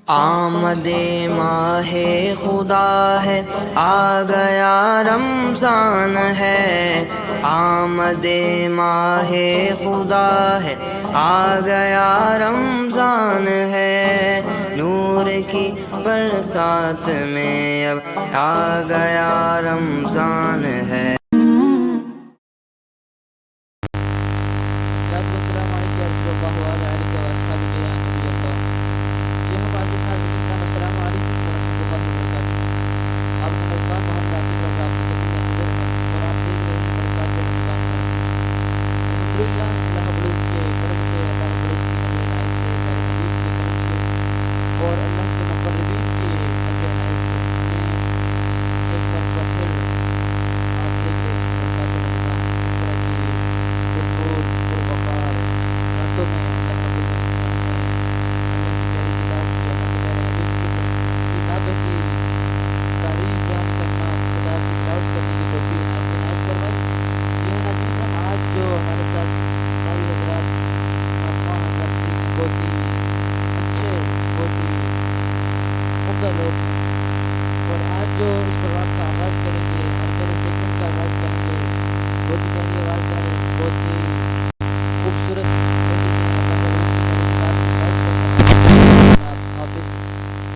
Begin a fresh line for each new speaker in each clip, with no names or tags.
آمد ماہ خدا ہے، آ گیا رمضان ہے۔ آمد ماہ خدا ہے، آ گیا رمضان ہے۔ نور کی برسات میں اب آ گیا رمضان ہے۔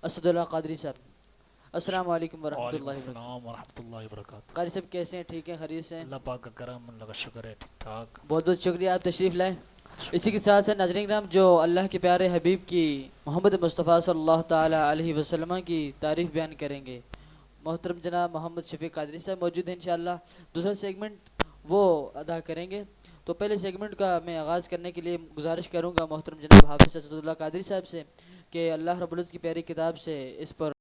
اسد اللہ قادری صاحب، السلام علیکم ورحمۃ اللہ وبرکاتہ۔
السلام ورحمۃ اللہ وبرکاتہ۔
قاری صاحب کیسے ہیں؟ ٹھیک ہیں؟ خیریت سے ہیں؟
اللہ پاک کا کرم، اللہ کا شکر ہے، ٹھیک ٹھاک۔
بہت بہت شکریہ، آپ تشریف لائیں۔ اسی کے ساتھ ساتھ ناظرین کرام، جو اللہ کے پیارے حبیب کی محمد مصطفیٰ صلی اللہ تعالی علیہ وسلم کی تعریف بیان کریں گے، محترم جناب محمد شفیق قادری صاحب موجود ہیں انشاءاللہ۔ دوسرا سیگمنٹ وہ ادا کریں گے، تو پہلے سیگمنٹ کا میں آغاز کرنے کے لیے گزارش کروں گا محترم جناب حافظ اسد اللہ قادری صاحب سے کہ اللہ رب العزت کی پیاری کتاب سے اس پر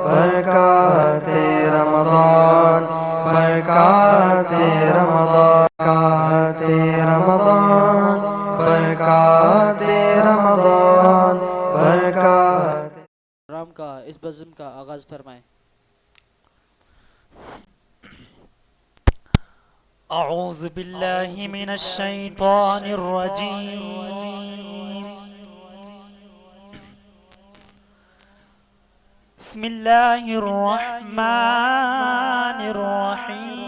برکات رمضان، برکات رمضان، برکات رمضان، برکات رمضان، برکات
رام کا اس بزم کا آغاز فرمائیں۔
اعوذ باللہ من الشیطان الرجیم، بسم اللہ الرحمن الرحیم۔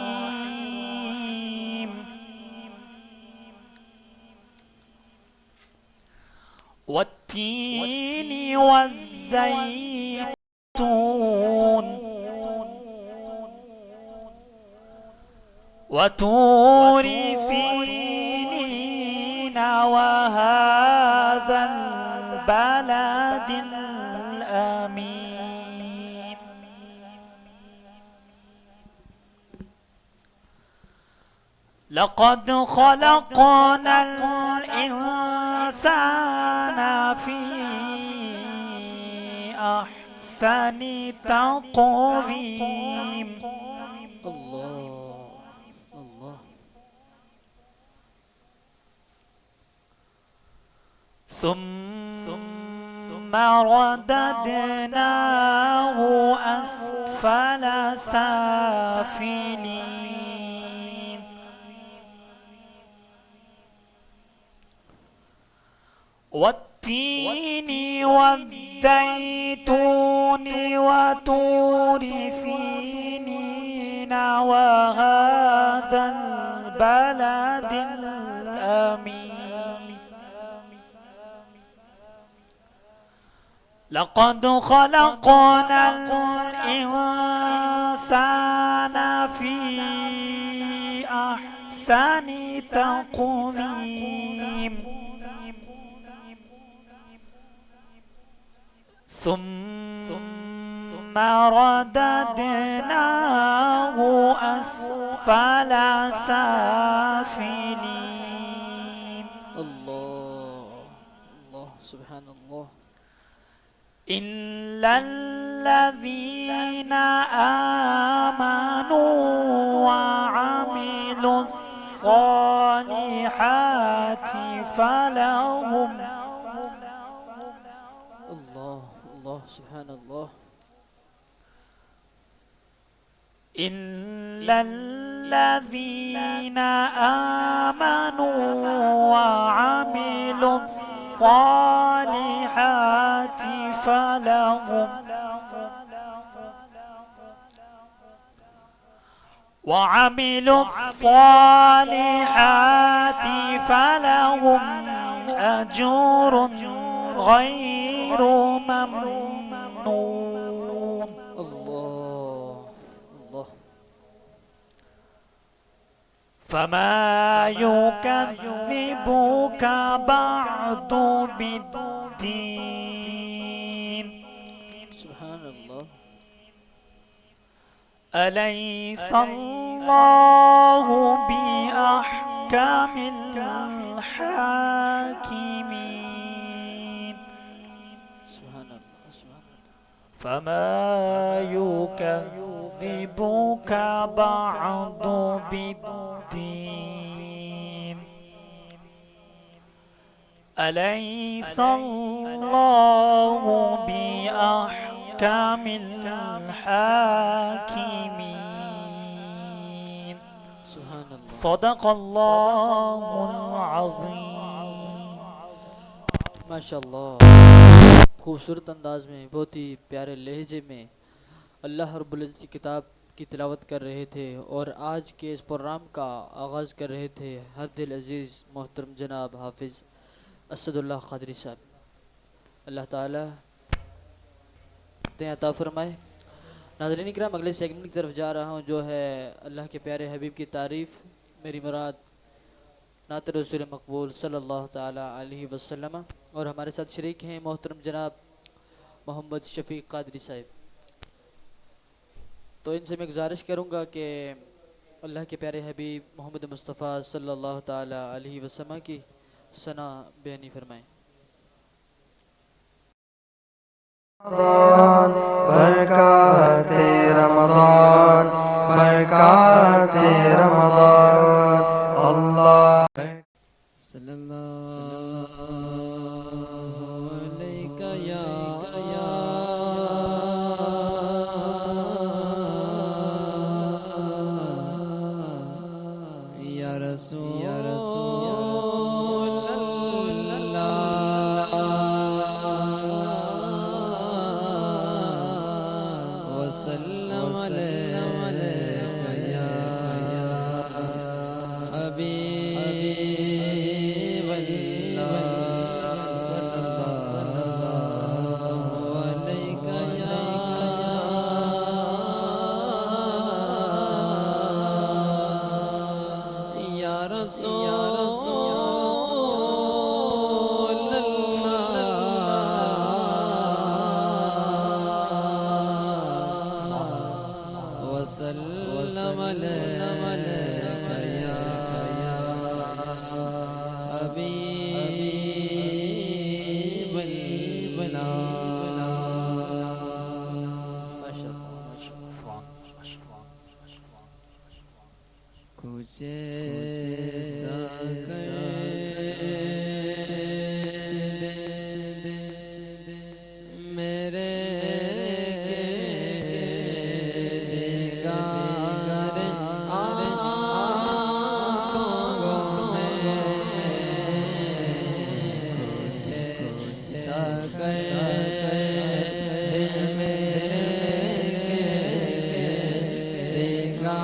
والتین والزیتون وطور سینین وهذا البلد الامین۔ لقد خلقنا الانسان فی احسن تقویم۔
اللہ
ثم رددناه أسفل سافلين۔ والتين والزيتون وطور سينين وهذا البلد الأمين۔ لقد خلقنا الإنسان في أحسن تقويم۔ ثم رددناه أسفل سافلين۔
اللہ سبحان اللہ۔
إلا الذين آمنوا وعملوا الصالحات فلهم
اللہ سبحان اللہ۔
إلا الذين آمنوا وعملوا الصالحات فلهم وعملوا الصالحات فلهم أجور غير ممنون.
الله الله.
فما يكذبك بعد بالدين
سبحان الله.
أليس الله بأحكم الحاكمين.
سبحان الله سبحان الله.
فما يكذبك بعد بالدين أليس الله بأحكم الحاكمين.
سبحان الله.
صدق الله العظيم.
ماشاء اللہ. خوبصورت انداز میں، بہت ہی پیارے لہجے میں اللہ رب العزت کی کتاب کی تلاوت کر رہے تھے اور آج کے اس پروگرام کا آغاز کر رہے تھے ہر دل عزیز محترم جناب حافظ اسد اللہ قادری صاحب. اللہ تعالیٰ عطا فرمائے. ناظرین اکرام، اگلے سیگمنٹ کی طرف جا رہا ہوں جو ہے اللہ کے پیارے حبیب کی تعریف. میری مراد نعت رسول مقبول صلی اللہ تعالیٰ علیہ وسلم، اور ہمارے ساتھ شریک ہیں محترم جناب محمد شفیق قادری صاحب. تو ان سے میں گزارش کروں گا کہ اللہ کے پیارے حبیب محمد مصطفیٰ صلی اللہ تعالیٰ علیہ وسلم کی ثنا بیانی فرمائیں.
برکات رمضان برکات رمضان اللہ
صلی اللہ علیہ یا رسول اللہ وسلم علیک یا حبیب اللہ صلی اللہ علیک یا رسول اللہ وسلم علیک یا حبیب اللہ.
ماشاء اللہ ماشاء اللہ.
کچھ ایسا کر دے میرے دیگر آنکھوں میں کچھ ایسا کر دے میرے دیگر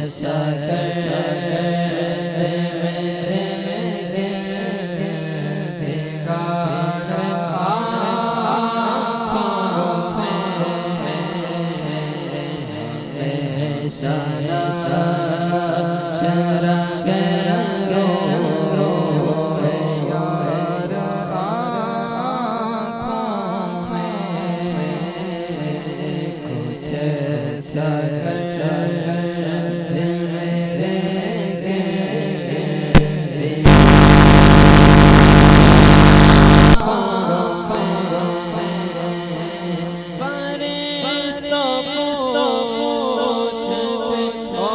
ایسا کر دے میرے گردگار آنکھوں میں ہمیشہ شرح روح یار آنکھوں میں کچھ ایسا کر دے میرے فرشتوں پوچھتے او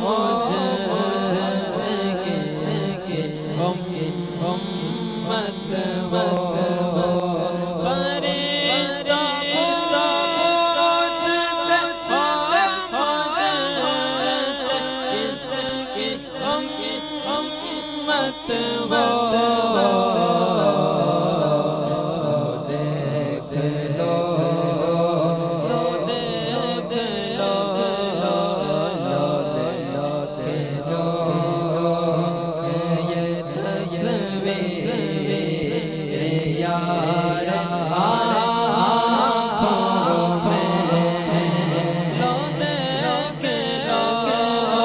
مجھ سے کس کی امت ہو فرشتوں پوچھتے او مجھ سے کس کی امت ہو دیکھ لو دیکھ لو یہ تصویر یار آنکھوں میں لو دیکھ لو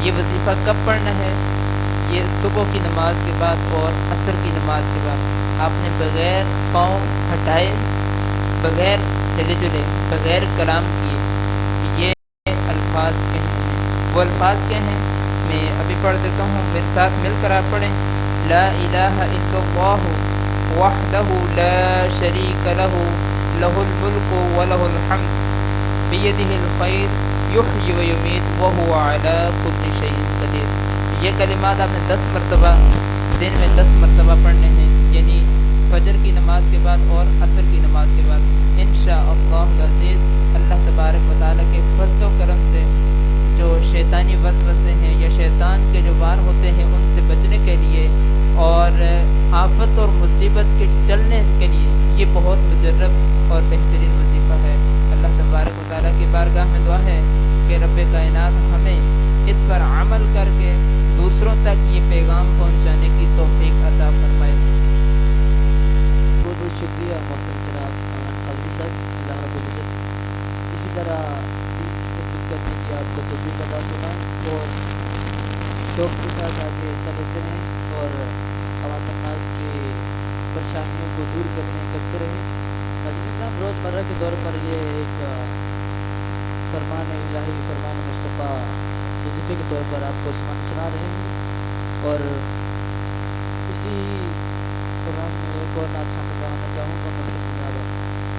یہ وظیفہ کب پڑھنا ہے؟ یہ صبح کی نماز کے بعد اور عصر کی نماز کے بعد آپ نے بغیر پاؤں ہٹائے، بغیر ہلے جلے، بغیر کلام کیے یہ الفاظ کہنے ہیں۔ وہ الفاظ کیا ہیں؟ میں ابھی پڑھ دیتا ہوں، میرے ساتھ مل کر آپ پڑھیں۔ لا الہ الا اللہ وحدہ لا شریک لہ لہ الملک ولہ الحمد بیدہ الخیر یحیی ویمیت وہو علی کل شیء قدیر۔ یہ کلمات آپ نے 10 مرتبہ دن میں 10 مرتبہ پڑھنے ہیں، یعنی فجر کی نماز کے بعد اور عصر کی نماز کے بعد انشاءاللہ العزیز۔ اللہ تبارک و تعالیٰ کے فضل و کرم سے جو شیطانی وسوسے ہیں یا شیطان کے جو وار ہوتے ہیں ان سے بچنے کے لیے اور آفت اور مصیبت کے ٹلنے کے لیے یہ بہت مجرب اور بہترین وظیفہ ہے۔ اللہ تبارک و تعالیٰ کی بارگاہ میں دعا ہے کہ رب کائنات ہمیں اس پر عمل کر کے دوسروں تک یہ پیغام پہنچانے کی توفیق عطا فرمائے۔
بہت بہت شکریہ محترم جناب قادری صاحب، اللہ رب العزت اسی طرح خدمت کرنے کی آپ کو توفیق عطا فرمائے اور شوق کے ساتھ آگے چلتے رہیں اور عوام الناس کی پریشانیوں کو دور کرتے رہیں۔ ناظرین کرام، روزمرہ کے دور پر یہ ایک فرمان الہی، فرمان مصطفیٰ وظیفے کے طور پر آپ کو سنا رہے ہیں اور اسی پروگرام میں ایک اور نعت شامل کرانا چاہوں گا۔ محترم جناب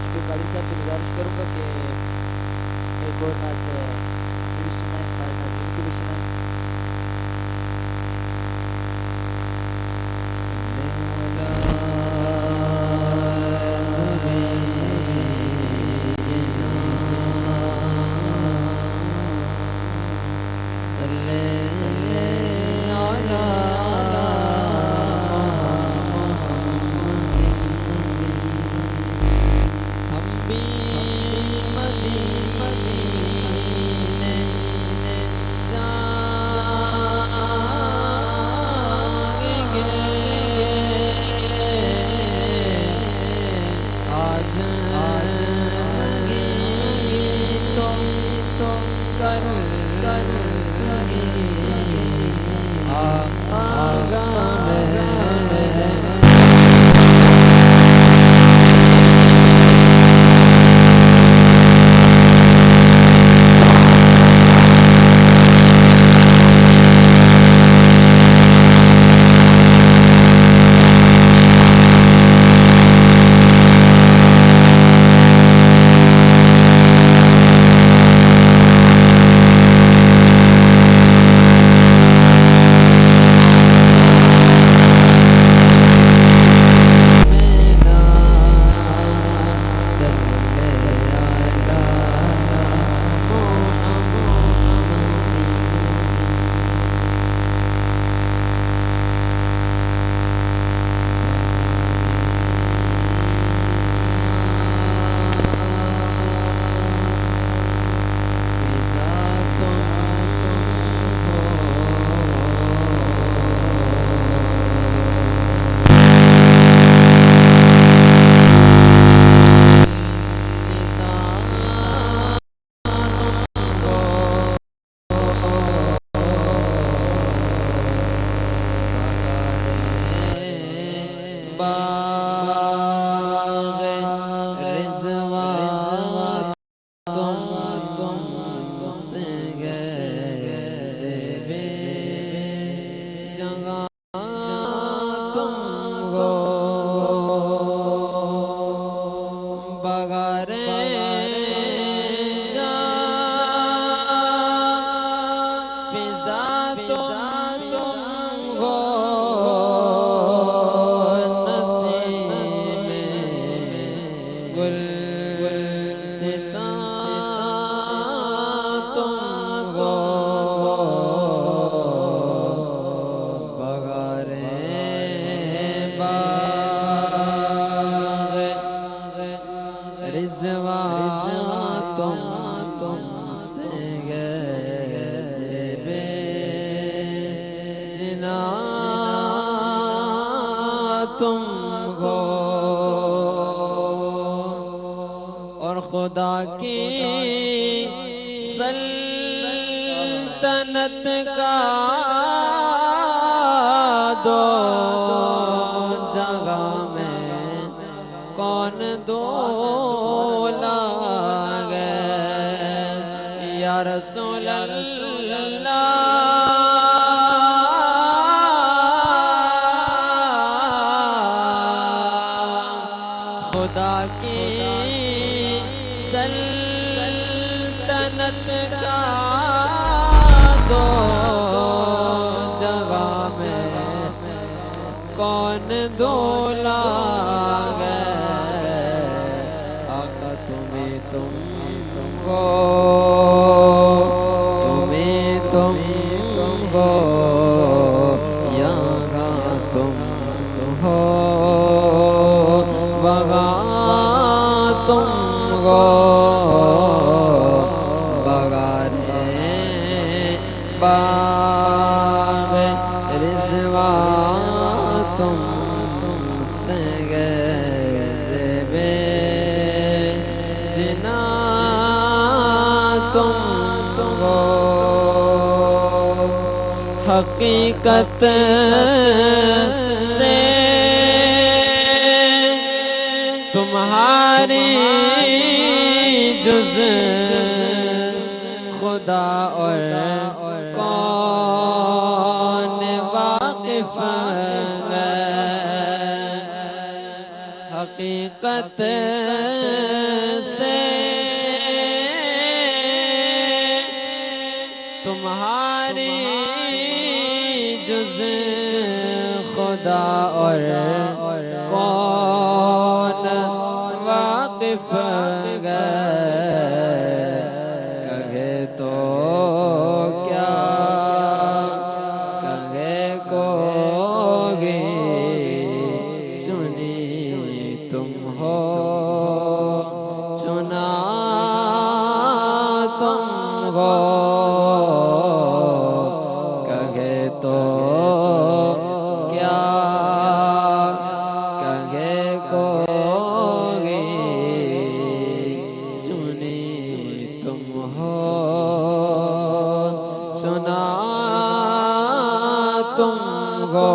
شفیق قادری صاحب سے گزارش کروں گا کہ ایک اور نعت بھی سنائیں، ہمارے ناظرین کو بھی سنائیں۔
خدا کی سلطنت سلطنت کا دو جگہ میں کون دولا گئے یا رسول اللہ خدا کی سلطنت کا دو جگہ میں کون دولا گئے آقا تمہیں تم ہو تمہیں تم ہو یہاں تم ہو وہاں تم ہو بغارے باغ رضوان تم سے گزبے جنا تم ہو حقیقت سے تمہاری جز خدا اور کون واقف ہے حقیقت سے تمہاری جز خدا اور کون واقف گئے کہے تو کیا کہے کو گے سنی تم ہو چنا تم ہو کہے تو کیا کہے کو گے سنی تم ہو سنا تم ہو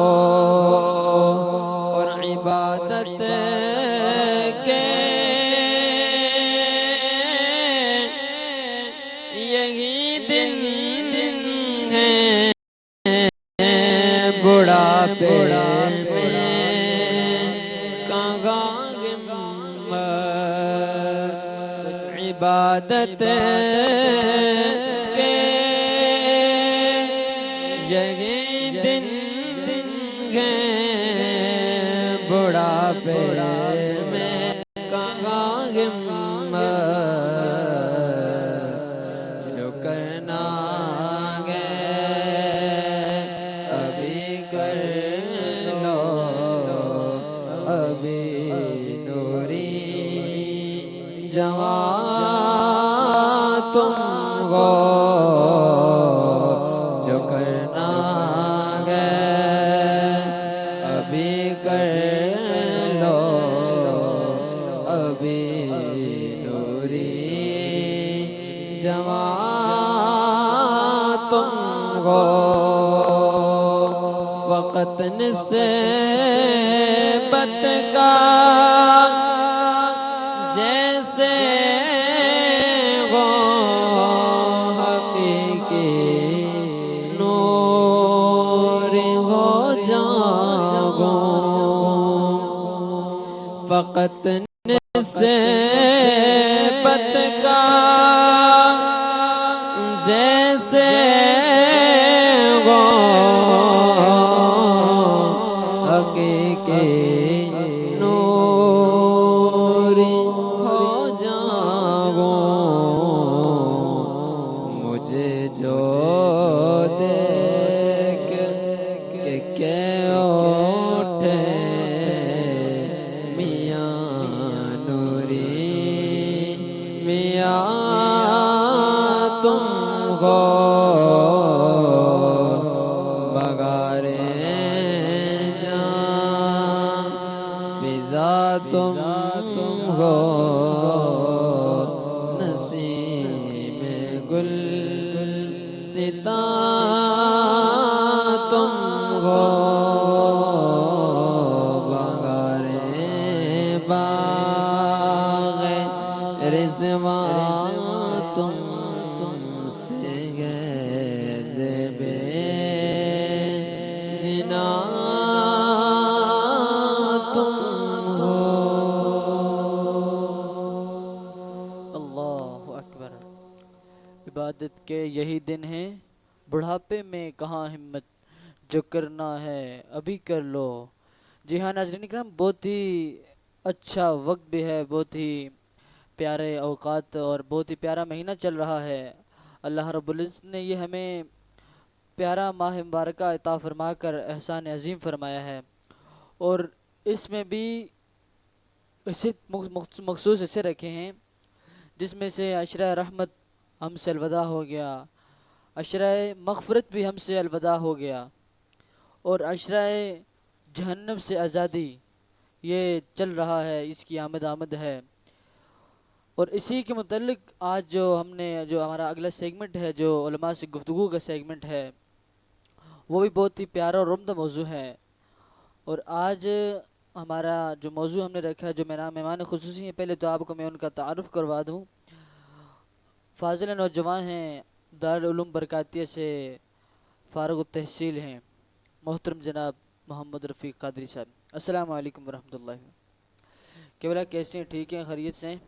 اور عبادت کے یہی دن ہیں بڑھاپے میں کہاں عبادت کے یہی دن ہیں بڑھاپے میں کہاں جو کرنا ابھی کر لو ابھی نوری جوان تم ہو جو کرنا ابھی کر لو ابھی نوری جوان تم ہو فقط نسبت کا جیسے وہ حقیقی نور ہو جاؤ فقط نسبت کا جیسے وہ حقیقی نور ہو جاؤ مجھے جو دیکھ کے اٹھے میاں نوری میاں تم ہو بغارے جان فضا تم ہو نسیم گل ستا تم ہو بغارے باغ رضوان تم سے گیز بے جنا تم ہو.
اللہ اکبر. عبادت کے یہی دن ہیں، بڑھاپے میں کہاں ہمت، جو کرنا ہے ابھی کر لو. جی ہاں ناظرین کرام، بہت ہی اچھا وقت بھی ہے، بہت ہی پیارے اوقات اور بہت ہی پیارا مہینہ چل رہا ہے. اللہ رب العزت نے یہ ہمیں پیارا ماہ مبارکہ عطا فرما کر احسان عظیم فرمایا ہے، اور اس میں بھی اسے مخصوص حصے رکھے ہیں، جس میں سے عشرہ رحمت ہم سے الوداع ہو گیا، عشرہ مغفرت بھی ہم سے الوداع ہو گیا، اور عشرہ جہنم سے آزادی یہ چل رہا ہے، اس کی آمد ہے. اور اسی کے متعلق آج جو ہمارا اگلا سیگمنٹ ہے، جو علماء سے گفتگو کا سیگمنٹ ہے، وہ بھی بہت ہی پیارا اور عمدہ موضوع ہے. اور آج ہمارا جو موضوع ہم نے رکھا ہے، جو میرا مہمان خصوصی ہیں، پہلے تو آپ کو میں ان کا تعارف کروا دوں. فاضل نوجوان ہیں، دارالعلوم برکاتیہ سے فارغ التحصیل ہیں، محترم جناب محمد رفیق قادری صاحب. السلام علیکم ورحمۃ اللہ. کیا بولا، کیسے ہیں؟ ٹھیک ہیں؟ خیریت سے ہیں؟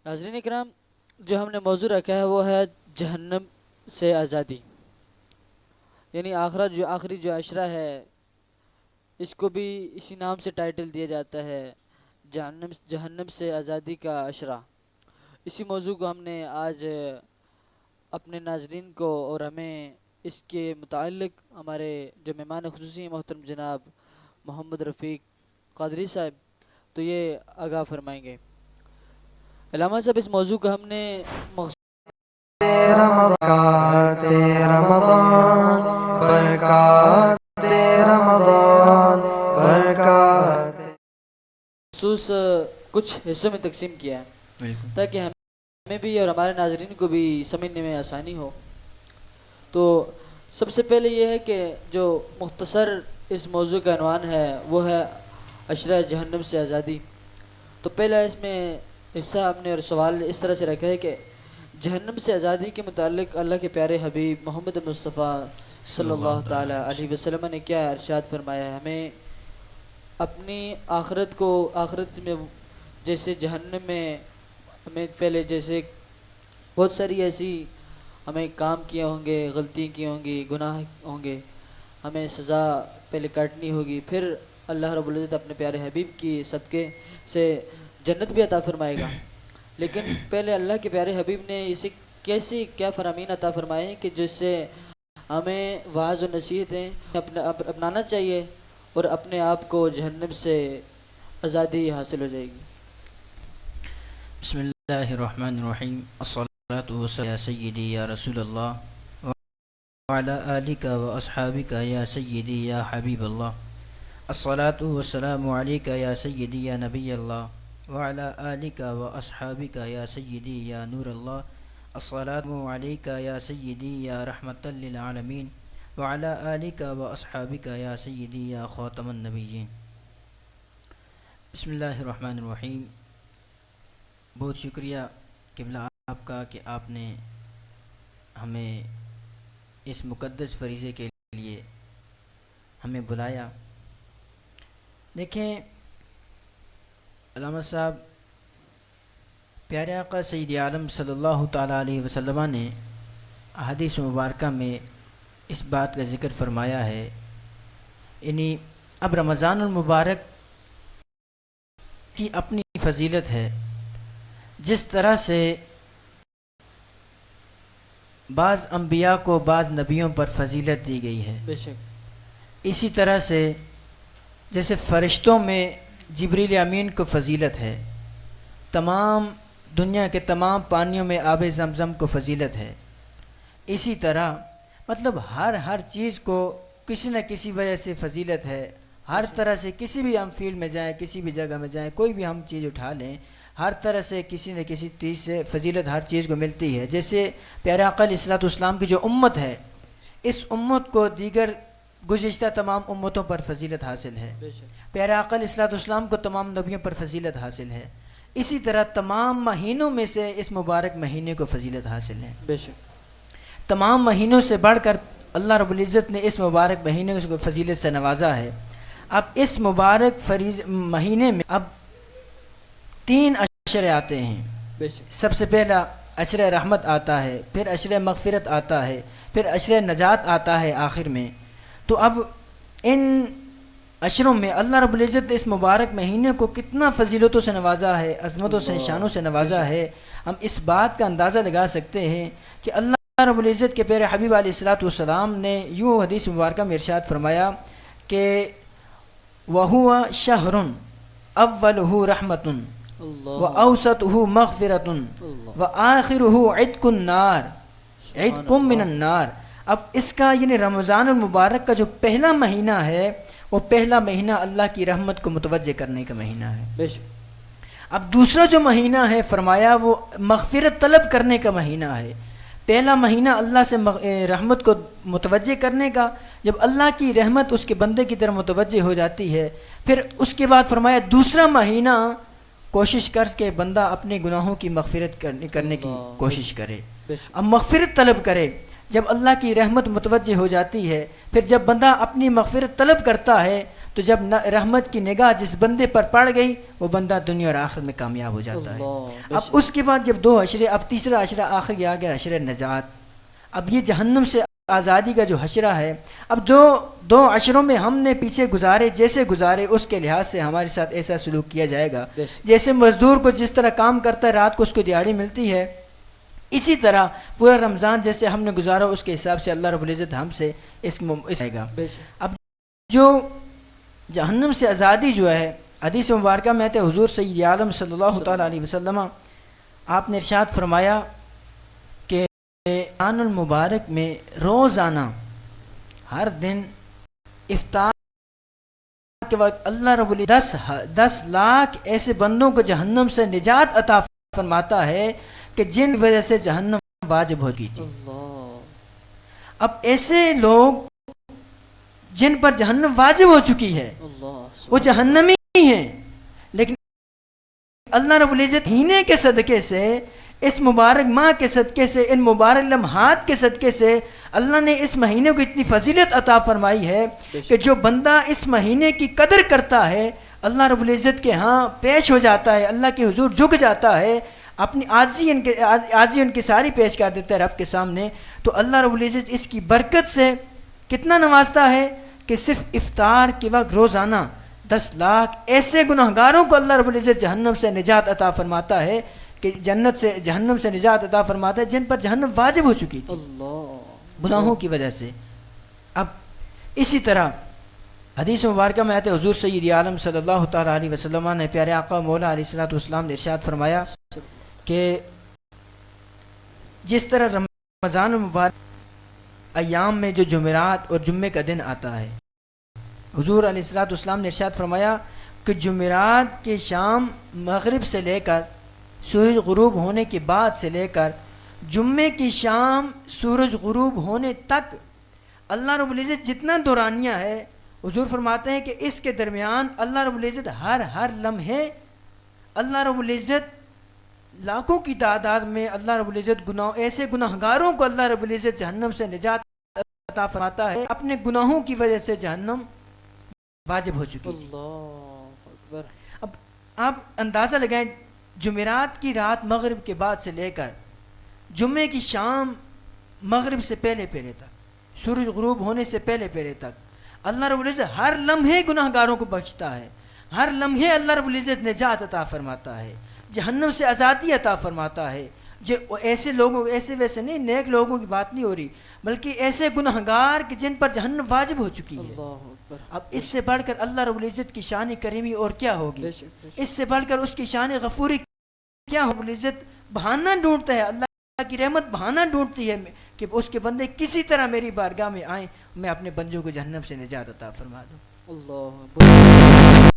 ناظرین اکرام، جو ہم نے موضوع رکھا ہے وہ ہے جہنم سے آزادی، یعنی آخری جو عشرہ ہے، اس کو بھی اسی نام سے ٹائٹل دیا جاتا ہے، جہنم سے آزادی کا عشرہ. اسی موضوع کو ہم نے آج اپنے ناظرین کو اور ہمیں اس کے متعلق ہمارے جو مہمان خصوصی ہیں محترم جناب محمد رفیق قادری صاحب، تو یہ آگاہ فرمائیں گے. علامہ صاحب، اس موضوع کو ہم نے
برکات رمضان برکات رمضان برکات
مخصوص کچھ حصوں میں تقسیم کیا ہے، تاکہ ہمیں بھی اور ہمارے ناظرین کو بھی سمجھنے میں آسانی ہو. تو سب سے پہلے یہ ہے کہ جو مختصر اس موضوع کا عنوان ہے وہ ہے عشرہ جہنم سے آزادی. تو پہلا اس میں حصہ ہم نے اور سوال اس طرح سے رکھا ہے کہ جہنم سے آزادی کے متعلق اللہ کے پیارے حبیب محمد مصطفیٰ صلی اللہ تعالی علیہ وسلم نے کیا ارشاد فرمایا ہے. ہمیں اپنی آخرت میں جیسے جہنم میں ہمیں پہلے جیسے بہت ساری ایسی ہمیں کام کیے ہوں گے، غلطی کی ہوں گی، گناہ ہوں گے، ہمیں سزا پہلے کاٹنی ہوگی، پھر اللہ رب العزت اپنے پیارے حبیب کی صدقے سے جنت بھی عطا فرمائے گا. لیکن پہلے اللہ کے پیارے حبیب نے اسے کیا فرامین عطا فرمائے ہیں کہ جس سے ہمیں واعظ و نصیحتیں اپنانا چاہیے اور اپنے آپ کو جہنم سے آزادی حاصل ہو جائے گی.
بسم اللہ الرحمن الرحیم. الصلاۃ والسلام یا سیدی یا رسول اللہ وعلی آلک و اصحابک یا سیدی یا حبیب اللہ. الصلاۃ والسلام علیک یا سیدی یا نبی اللہ وعلی آلک و اصحابک یا سیدی یا نور اللہ. الصلاۃ علیک یا سیدی یا رحمۃ للعالمین وعلی آلک و اصحابک یا سیدی یا خاتم النبیین. بسم اللہ الرحمن الرحیم. بہت شکریہ قبلہ آپ کا کہ آپ نے ہمیں اس مقدس فریضے کے لیے ہمیں بلایا. دیکھیں علامہ صاحب، پیارے آقا سید عالم صلی اللہ تعالیٰ علیہ وسلم نے احادیث مبارکہ میں اس بات کا ذکر فرمایا ہے، یعنی اب رمضان المبارک کی اپنی فضیلت ہے. جس طرح سے بعض انبیاء کو بعض نبیوں پر فضیلت دی گئی ہے،
بے شک
اسی طرح سے جیسے فرشتوں میں جبریل امین کو فضیلت ہے، تمام دنیا کے تمام پانیوں میں آب زمزم کو فضیلت ہے، اسی طرح مطلب ہر چیز کو کسی نہ کسی وجہ سے فضیلت ہے. ہر طرح سے کسی بھی ہم فیلڈ میں جائیں، کسی بھی جگہ میں جائیں، کوئی بھی ہم چیز اٹھا لیں، ہر طرح سے کسی نہ کسی چیز سے فضیلت ہر چیز کو ملتی ہے. جیسے پیارے آقا علیہ الصلوۃ والسلام کی جو امت ہے، اس امت کو دیگر گزشتہ تمام امتوں پر فضیلت حاصل ہے.
بے شک
پیارے آقا علیہ الصلوۃ والسلام کو تمام نبیوں پر فضیلت حاصل ہے. اسی طرح تمام مہینوں میں سے اس مبارک مہینے کو فضیلت حاصل ہے.
بے شک
تمام مہینوں سے بڑھ کر اللہ رب العزت نے اس مبارک مہینے کو فضیلت سے نوازا ہے. اب اس مبارک مہینے میں اب 3 عشرے آتے ہیں.
بے شک
سب سے پہلا عشرہ رحمت آتا ہے، پھر عشرہ مغفرت آتا ہے، پھر عشرہ نجات آتا ہے آخر میں. تو اب ان عشروں میں اللہ رب العزت اس مبارک مہینے کو کتنا فضیلتوں سے نوازا ہے، عظمتوں سے، شانوں سے نوازا ہے. ہم اس بات کا اندازہ لگا سکتے ہیں کہ اللہ رب العزت کے پیارے حبیب علیہ الصلوۃ والسلام نے یوں حدیث مبارکہ میں ارشاد فرمایا کہ وَهُوَ شَهْرٌ أَوَّلُهُ رَحْمَةٌ
اللہ
وَأَوْسَطُهُ مَغْفِرَةٌ
اللہ
وَآخِرُهُ عِتْقُ النَّارِ عِتْقٌ مِّنَ النَّارِ. اب اس کا یعنی رمضان المبارک کا جو پہلا مہینہ ہے، وہ پہلا مہینہ اللہ کی رحمت کو متوجہ کرنے کا مہینہ ہے.
بے شک
اب دوسرا جو مہینہ ہے فرمایا وہ مغفرت طلب کرنے کا مہینہ ہے. پہلا مہینہ اللہ سے رحمت کو متوجہ کرنے کا، جب اللہ کی رحمت اس کے بندے کی طرف متوجہ ہو جاتی ہے، پھر اس کے بعد فرمایا دوسرا مہینہ کوشش کر کے بندہ اپنے گناہوں کی مغفرت کرنے کی کوشش کرے.
بے شک
اب مغفرت طلب کرے. جب اللہ کی رحمت متوجہ ہو جاتی ہے، پھر جب بندہ اپنی مغفرت طلب کرتا ہے، تو جب رحمت کی نگاہ جس بندے پر پڑ گئی، وہ بندہ دنیا اور آخرت میں کامیاب ہو جاتا ہے.
اللہ
اب اس کے بعد جب 2 عشرے، اب تیسرا عشرہ آخر آ گیا عشرہ نجات. اب یہ جہنم سے آزادی کا جو عشرہ ہے. اب جو 2 عشروں میں ہم نے پیچھے گزارے، جیسے گزارے اس کے لحاظ سے ہمارے ساتھ ایسا سلوک کیا جائے گا.
بے شک
جیسے مزدور کو جس طرح کام کرتا ہے، رات کو اس کو دیہاڑی ملتی ہے، اسی طرح پورا رمضان جیسے ہم نے گزارا اس کے حساب سے اللہ رب العزت ہم سے اس آئے گا.
بے شک
اب جو جہنم سے آزادی جو ہے، حدیث مبارکہ میں آتے حضور سید عالم صلی اللہ تعالیٰ علیہ وسلم آپ نے ارشاد فرمایا کہ رمضان المبارک میں روزانہ ہر دن افطار کے وقت اللہ رب العزت 10 لاکھ ایسے بندوں کو جہنم سے نجات عطا فرماتا ہے کہ جن وجہ سے جہنم واجب ہوگی تھی.
اللہ
اب ایسے لوگ جن پر جہنم واجب ہو چکی ہے،
اللہ
وہ جہنمی ہیں، لیکن اللہ رب العزت مہینے کے صدقے سے، اس مبارک ماہ کے صدقے سے، ان مبارک لمحات کے صدقے سے اللہ نے اس مہینے کو اتنی فضیلت عطا فرمائی ہے کہ جو بندہ اس مہینے کی قدر کرتا ہے، اللہ رب العزت کے ہاں پیش ہو جاتا ہے، اللہ کے حضور جھک جاتا ہے، اپنی عاجزی ان کی ساری پیش کر دیتا ہے رب کے سامنے. تو اللہ رب العزت اس کی برکت سے کتنا نوازتا ہے کہ صرف افطار کے وقت روزانہ 10 لاکھ ایسے گناہگاروں کو اللہ رب العزت جہنم سے نجات عطا فرماتا ہے کہ جہنم سے نجات عطا فرماتا ہے جن پر جہنم واجب ہو چکی تھی
اللہ
گناہوں کی وجہ سے. اب اسی طرح حدیث مبارکہ میں آتے حضور سید عالم صلی اللہ تعالیٰ علیہ وسلم نے پیارے آقا مولا علیہ الصلوۃ والسلام نے ارشاد فرمایا کہ جس طرح رمضان المبارک ایام میں جو جمعرات اور جمعے کا دن آتا ہے، حضور علیہ الصلوۃ والسلام نے ارشاد فرمایا کہ جمعرات کے شام مغرب سے لے کر سورج غروب ہونے کے بعد سے لے کر جمعے کی شام سورج غروب ہونے تک اللہ رب العزت جتنا دورانیہ ہے، حضور فرماتے ہیں کہ اس کے درمیان اللہ رب العزت ہر لمحے اللہ رب العزت لاکھوں کی تعداد میں اللہ رب العزت ایسے گناہگاروں کو اللہ رب العزت جہنم سے نجات عطا فرماتا ہے اپنے گناہوں کی وجہ سے جہنم واجب ہو چکی تھی.
اللہ اکبر.
اب آپ اندازہ لگائیں، جمعرات کی رات مغرب کے بعد سے لے کر جمعے کی شام مغرب سے پہلے تک، سورج غروب ہونے سے پہلے تک اللہ رب العزت ہر لمحے گناہگاروں کو بخشتا ہے، ہر لمحے اللہ رب العزت نجات عطا فرماتا ہے، جہنم سے آزادی عطا فرماتا ہے. جو ایسے لوگوں ویسے نہیں، نیک لوگوں کی بات نہیں ہو رہی، بلکہ ایسے گناہگار کہ جن پر جہنم واجب ہو چکی ہے.
اللہ اکبر.
اب اس سے بڑھ کر اللہ رب العزت کی شان کریمی اور کیا ہوگی؟
بے شک بے شک.
اس سے بڑھ کر اس کی شان غفوری کیا ہو؟ العزت بہانہ ڈھونڈتا ہے، اللہ کی رحمت بہانہ ڈھونڈتی ہے کہ اس کے بندے کسی طرح میری بارگاہ میں آئیں، میں اپنے بندوں کو جہنم سے نجات عطا فرما دوں.
اللہ اکبر.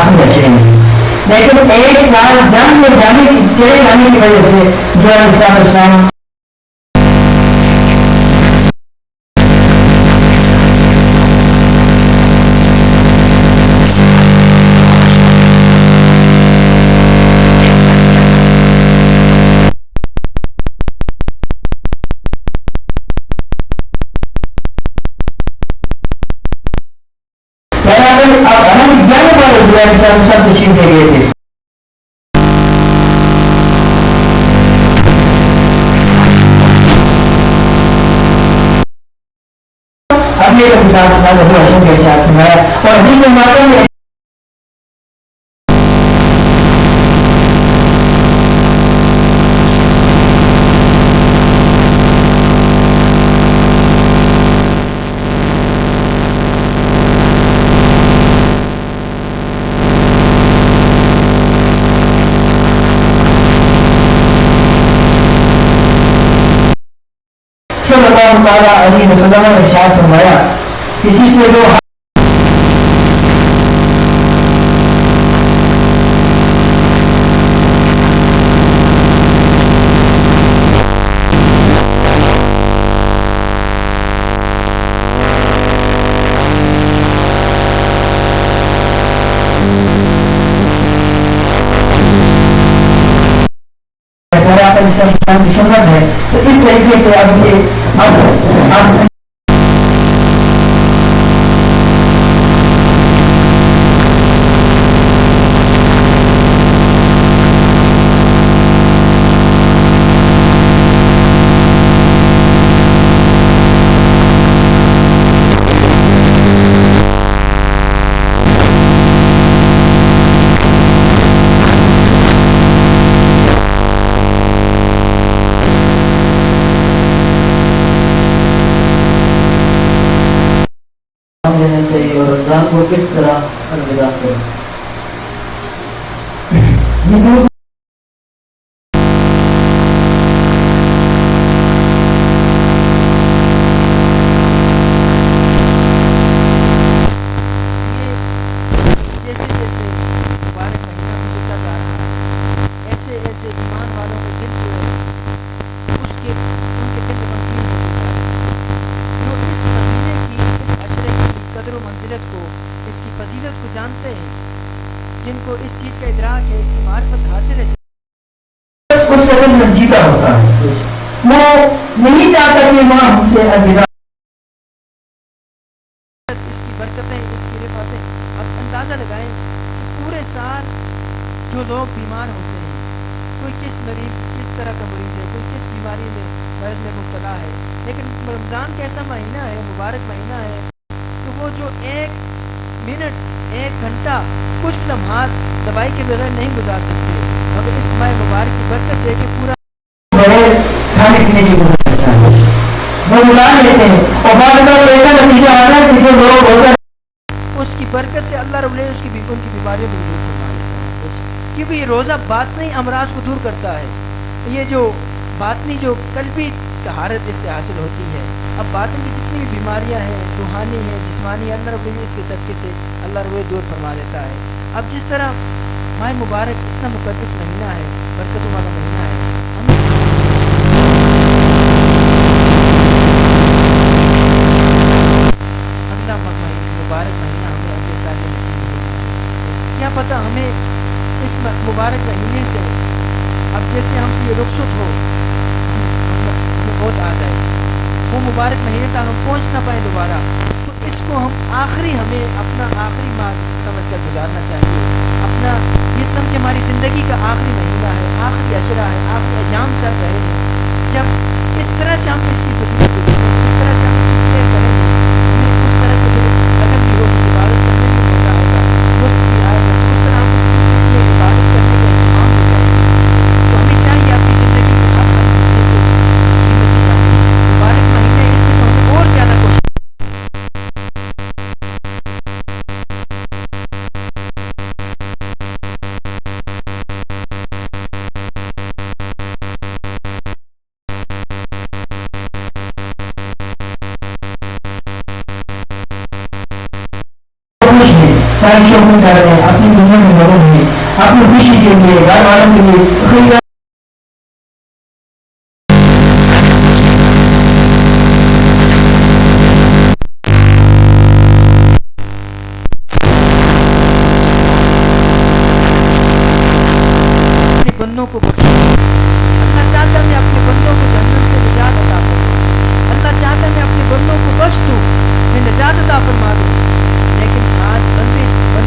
آخری اشرے میں. لیکن ایک سال جنگ میں چلے جانے کی وجہ سے جو اسلام سب تشریف لے گئے تھے. اب یہ مثال حسن کے ساتھ سنایا اور حدیث مبارکہ میں تعالیٰ علیہ وسلم نے ارشاد فرمایا کہ جس نے جو کی سنت ہے تو اس طریقے سے اب دینا چاہیے اور رمضان کو کس طرح الوداع کریں.
جیسے جیسے مبارک مہینہ گزرتا جا رہا ہے ایسے ایسے ایمان والوں کے دل جو ہے ان کے دل غمگین ہوتے جا رہے ہیں. جو اس مہینے کی اس عشرے کی قدر و منزلت کو اس کی فضیلت کو جانتے ہیں جن کو اس چیز کا ادراک ہے اس کی معرفت حاصل ہے
اس کا دل رنجیدہ ہوتا ہے وہ نہیں چاہتا کہ ماں ہم سے الوداع
اس کی برکتیں اس کی رفعتیں. اب اندازہ لگائیں کہ پورے سال جو لوگ بیمار ہوتے ہیں کوئی کس طرح کا مریض ہے کوئی کس بیماری میں مرض میں مبتلا ہے لیکن رمضان کا ایسا مہینہ ہے مبارک مہینہ ہے کہ وہ جو ایک منٹ ایک گھنٹہ کچھ لمحات دوائی کے بغیر نہیں گزار سکتے مگر اس ماہ مبارک کی برکت دے کے پورا
کھانے پینے کی گزارتا ہے وہ گزار لیتے ہیں اور بعد میں ایسا نتیجہ آتا ہے کہ جو لوگ ہوتے
اس کی برکت سے اللہ رب العزت ان کی بیماریوں کو دور فرما دیتا ہے کیونکہ یہ روزہ باطنی امراض کو دور کرتا ہے. یہ جو باطنی جو قلبی طہارت اس سے حاصل ہوتی ہے. اب باطن کی جتنی بھی بیماریاں ہیں روحانی ہیں جسمانی ہیں اللہ رب العزت اس کے صدقے سے اللہ رب العزت دور فرما دیتا ہے. اب جس طرح ماہ مبارک اتنا مقدس مہینہ ہے برکتوں والا مہینہ ہے اگلا مبارک مہینہ ہمیں اگلے سال میں نصیب ہوگا. کیا پتہ ہمیں اس مبارک مہینے سے اب جیسے ہم سے یہ رخصت ہو ہمیں بہت آ جائے وہ مبارک مہینے تک ہم پہنچ نہ پائیں دوبارہ تو اس کو ہم ہمیں اپنا آخری ماہ سمجھ کر گزارنا چاہیے. اپنا یہ سمجھ ہماری زندگی کا آخری مہینہ ہے آخری عشرہ ہے آخری ایام چل رہے ہیں. جب اس طرح سے ہم اس کی فضیلت کو دیکھیں اس طرح سے ہم اس کی کیئر کریں گے ہمیں اس طرح سے لگن بھی ہوگی عبادت کرنے میں مزہ آئے گا لطف بھی آئے گا. اس طرح ہم اس میں عبادت کرنے کا اہتمام ہو جائے گا. تو ہمیں چاہیے اپنی زندگی کے ہر مہینے کو قیمتی جانیں. مبارک مہینے اس میں تو ہمیں اور زیادہ کوشش
ساری شاپنگ کر رہے ہیں اپنی دنیا میں لوگوں میں اپنی خوشی کے لیے گھر والوں کے لیے خریدار
بندوں کو بخشے. اللہ چاہتا ہے میں اپنے بندوں کو جہنم سے نجات عطا فرماؤں. اللہ چاہتا ہے میں اپنے بندوں کو بخش دوں, میں نجات عطا فرما دوں. لیکن آج بندے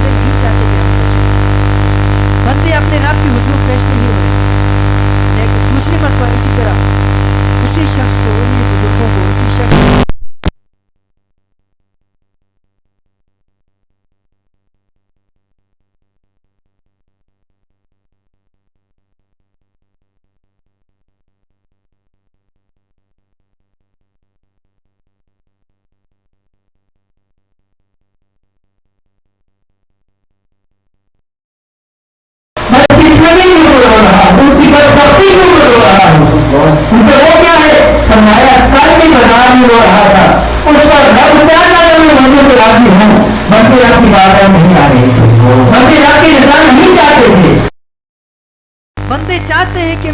نہیں چاہتے کہ ہم بچیں. بندے اپنے رب کے حضور پیش نہیں ہو رہے. لیکن دوسری مرتبہ اسی طرح اسی شخص کو, انہیں بزرگوں کو, اسی شخص کو بندے چاہتے ہیں کہ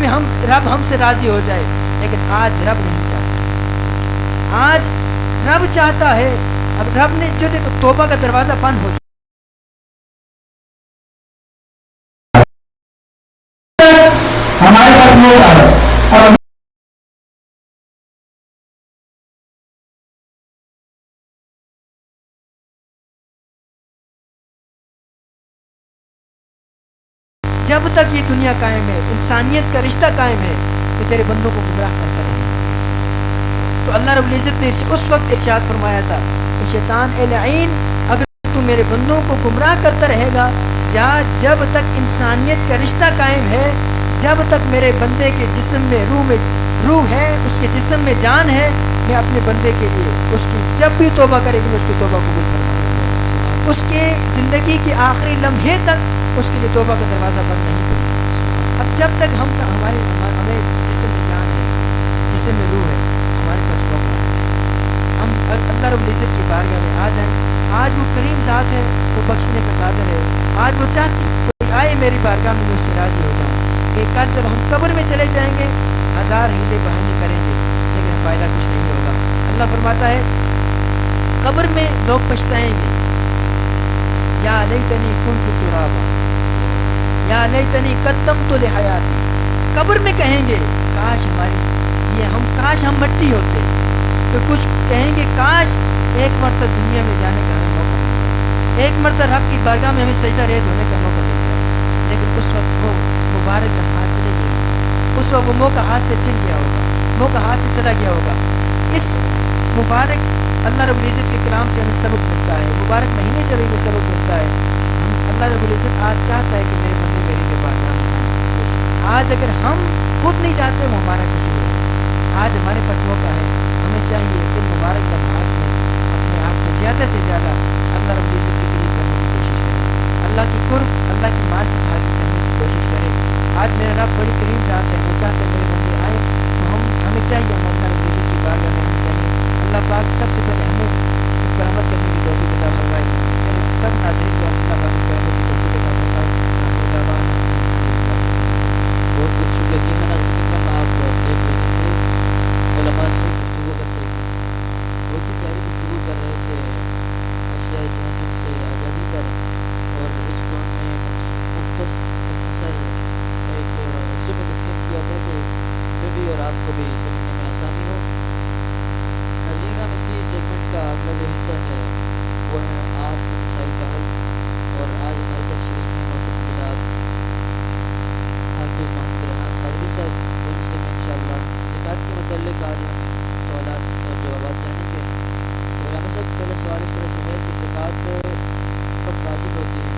رب ہم سے راضی ہو جائے, لیکن آج رب نہیں چاہتا. آج رب چاہتا ہے, اب رب نے جو دیکھو توبہ کا دروازہ بند ہو
ہمارے پاس موقع ہے. اب
جب تک یہ دنیا قائم ہے, انسانیت کا رشتہ قائم ہے, تو تیرے بندوں کو گمراہ کرتا رہے گا. تو اللہ رب العزت نے اس وقت ارشاد فرمایا تھا کہ شیطان اے لعین, اگر تو میرے بندوں کو گمراہ کرتا رہے گا, جب تک انسانیت کا رشتہ قائم ہے, جب تک میرے بندے کے جسم میں روح ہے, اس کے جسم میں جان ہے, میں اپنے بندے کے لیے اس کی جب بھی توبہ کرے گی میں اس کی توبہ قبول فرماؤں گا. اس کے زندگی کے آخری لمحے تک اس کے لیے توبہ کا دروازہ بند نہیں کرے. اب جب تک ہمیں جسم میں جان ہے, جسم میں روح ہے, ہمارے پاس موقع ہے, ہم اللہ رب العزت کی بارگاہ میں آ جائیں. آج وہ کریم ذات ہے, وہ بخشنے کا قادر ہے. آج وہ چاہتی کوئی آئے میری بارگاہ میں, مجھ سے راضی ہو جاؤں. کہ کل جب ہم قبر میں چلے جائیں گے, ہزار ہیلے بہانے کریں گے, لیکن فائدہ کچھ نہیں ہوگا. اللہ فرماتا ہے قبر میں لوگ پچھتائیں گے, یا لیتنی کنت ترابا, یا لیتنی قدمت لحیاتی. قبر میں کہیں گے کاش کاش ہم مٹی ہوتے. تو کچھ کہیں گے کاش ایک مرتبہ دنیا میں جانے کا ہمیں موقع ملتا, ایک مرتبہ رب کی بارگاہ میں ہمیں سجدہ ریز ہونے کا موقع ملتا. لیکن اس وقت وہ مبارک ہاتھ چلے گئے, اس وقت وہ موقع ہاتھ سے چھن گیا ہوگا, موقع ہاتھ سے چلا گیا ہوگا. اس مبارک اللہ رب العزت کے کلام سے ہمیں سبق ملتا ہے, مبارک مہینے سے ہمیں سبق ملتا ہے. اللہ رب العزت آج چاہتا ہے کہ میرے بندے میری کے بارگاہ میں آئیں. آج اگر ہم خود نہیں چاہتے وہ ہمارا قصور ہے. آج ہمارے پاس موقع ہے, ہمیں چاہیے کہ مبارک لمحات میں اپنے آپ کو زیادہ سے زیادہ اللہ رب العزت کے قریب کرنے کی کوشش کریں, اللہ کی قرب, اللہ کی معرفت حاصل کرنے کی کوشش کریں. آج میرا رب بڑی کریم ذات ہے, وہ چاہتے ہیں میرے بندے آئیں, تو ہمیں چاہیے ہم اللہ رب العزت کی بارگاہ میں ہمیں چاہیے. اللہ پاک سب سے پہلے ہمیں اس پر عمل کرنے کی توفیق عطا فرمائے. میرے سب ناظرین کو اللہ پاک اس پر عمل کی توفیق عطا فرمائے.
بہت کچھ شکریہ. جی میں ناظرین آپ دیکھ رہے تھے علماء سے گفتگو کر سکتے, بہت ہی پیاری گفتگو کر رہے تھے اشیاء جہنم سے آزادی پر, اور اس کو ہم نے مختصر ایک حصے میں تقسیم کیا تھا کہ ہمیں بھی اور آپ کو بھی سمجھنے میں آسانی ہو. ناظرین ہم اسی سیگمنٹ کا اگلا جو حصہ ہے وہ ہے آپ کے مسائل کا حل, اور آج ہمارے ساتھ شریک ہیں محترم جناب حافظ محمد ریحان قادری صاحب, تو ان سے ان شاء اللہ زکوٰۃ کے متعلق آج ہم سوالات اور جوابات جانیں گے. تو علامہ صاحب پہلا سوال اس طرح سے ہے کہ زکوٰۃ کب واجب ہوتی ہے؟